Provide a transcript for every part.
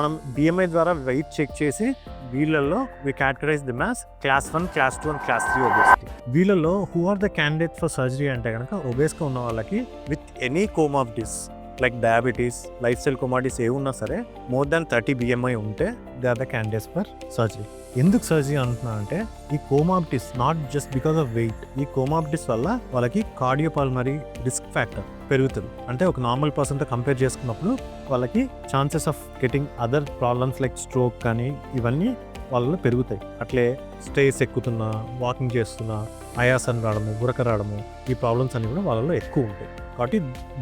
మనం బిఎంఐ ద్వారా wait check చేసి వీళ్ళల్లో we categorize the mass class 1, class 2 and class 3 obesity. వీళ్ళలో who are the candidate for surgery అంటే కనుక ఒబేస్గా ఉన్న వాళ్ళకి with any comorbidities like diabetes, lifestyle comorbidities ఏ ఉన్నా సరే మోర్ దాన్ 30 బిఎంఐ ఉంటే they are the candidates for surgery. ఎందుకు సర్జరీ అంటున్నా అంటే ఈ comorbidities not just because of weight, ఈ కోమార్బిడిటీస్ వల్ల వాళ్ళకి కార్డియోపల్మరీ రిస్క్ ఫ్యాక్టర్ పెరుగుతుంది. అంటే ఒక నార్మల్ పర్సన్తో కంపేర్ చేసుకున్నప్పుడు వాళ్ళకి chances of getting other problems like stroke కానీ ఇవన్నీ వాళ్ళలో పెరుగుతాయి. అట్లే స్టేస్ ఎక్కుతున్నా, వాకింగ్ చేస్తున్నా ఆయాసం రావడము, గురక రావడము, ఈ ప్రాబ్లమ్స్ అన్ని కూడా వాళ్ళలో ఎక్కువ ఉంటాయి. కాబట్టి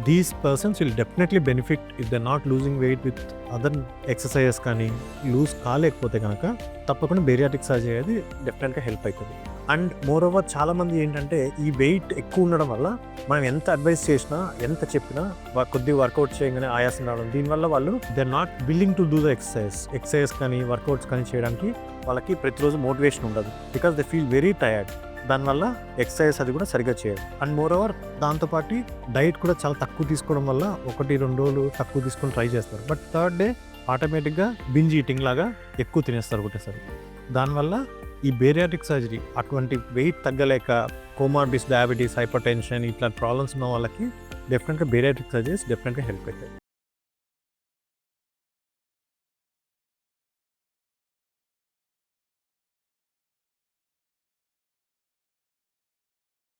these persons will definitely benefit if they not losing weight with other exercises కానీ లూజ్ కాలేకపోతే కనుక తప్పకుండా బేరియాట్రిక్ సర్జరీ అనేది డెఫినెట్గా హెల్ప్ అవుతుంది. అండ్ మోర్ ఓవర్ చాలామంది ఏంటంటే ఈ వెయిట్ ఎక్కువ ఉండడం వల్ల మనం ఎంత అడ్వైస్ చేసినా, ఎంత చెప్పినా కొద్దిగా వర్కౌట్ చేయగానే ఆయాసం రావడం, దీనివల్ల వాళ్ళు they are not willing to do the exercise కానీ వర్కౌట్స్ కానీ చేయడానికి వాళ్ళకి ప్రతిరోజు మోటివేషన్ ఉండదు. Because they feel very tired. దానివల్ల ఎక్సర్సైజ్ అది కూడా సరిగ్గా చేయరు. అండ్ మోర్ ఓవర్ దాంతోపాటు డైట్ కూడా చాలా తక్కువ తీసుకోవడం వల్ల 1-2 రోజులు తక్కువ తీసుకొని ట్రై చేస్తారు. బట్ థర్డ్ డే ఆటోమేటిక్గా బింజ్ ఈటింగ్ లాగా ఎక్కువ తినేస్తారు ఒకటేసారి. దానివల్ల ఈ బేరియాట్రిక్ సర్జరీ అటువంటి వెయిట్ తగ్గలేక కోమార్బిడిటీస్, డయాబెటీస్, హైపర్ టెన్షన్ ఇట్లా ప్రాబ్లమ్స్ ఉన్న వాళ్ళకి డెఫినెట్గా బేరియాట్రిక్ సర్జరీస్ డెఫినెట్గా హెల్ప్ అవుతాయి.